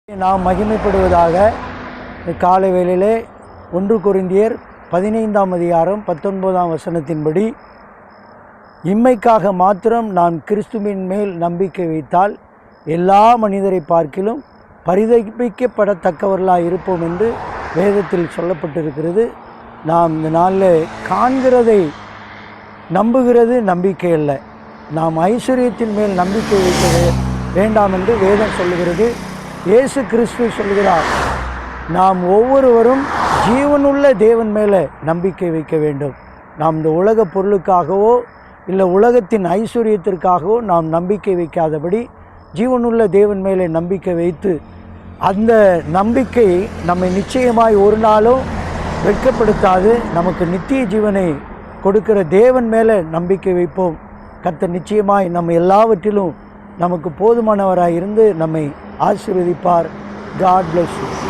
நாம் மகிமைப்படுவதாக. காலை வேளையிலே 1 கொரிந்தியர் 15ஆம் அதிகாரம் 19ஆம் வசனத்தின்படி, இம்மைக்காக மாத்திரம் நாம் கிறிஸ்துவின் மேல் நம்பிக்கை வைத்தால் எல்லா மனிதரை பார்க்கிலும் பரிதபிக்கப்படத்தக்கவர்களாக இருப்போம் என்று வேதத்தில் சொல்லப்பட்டிருக்கிறது. நாம் இந்த நாளில் காண்கிறதை நம்புகிறது நம்பிக்கை அல்ல. நாம் ஐஸ்வர்யத்தின் மேல் நம்பிக்கை வைக்க வேண்டாம் என்று வேதம் சொல்லுகிறது. இயேசு கிறிஸ்து சொல்கிறார், நாம் ஒவ்வொருவரும் ஜீவனுள்ள தேவன் மேலே நம்பிக்கை வைக்க வேண்டும். நாம் இந்த உலக பொருளுக்காகவோ இல்லை உலகத்தின் ஐஸ்வர்யத்திற்காகவோ நாம் நம்பிக்கை வைக்காதபடி ஜீவனுள்ள தேவன் மேலே நம்பிக்கை வைத்து, அந்த நம்பிக்கை நம்மை நிச்சயமாய் ஒரு நாளும் வெட்கப்படுத்தாது. நமக்கு நித்திய ஜீவனை கொடுக்கிற தேவன் மேலே நம்பிக்கை வைப்போம். கர்த்தர் நிச்சயமாய் நம்ம எல்லாவற்றிலும் நமக்கு போதுமானவராக இருந்து நம்மை ஆசீர்வதிப்பார். God bless you.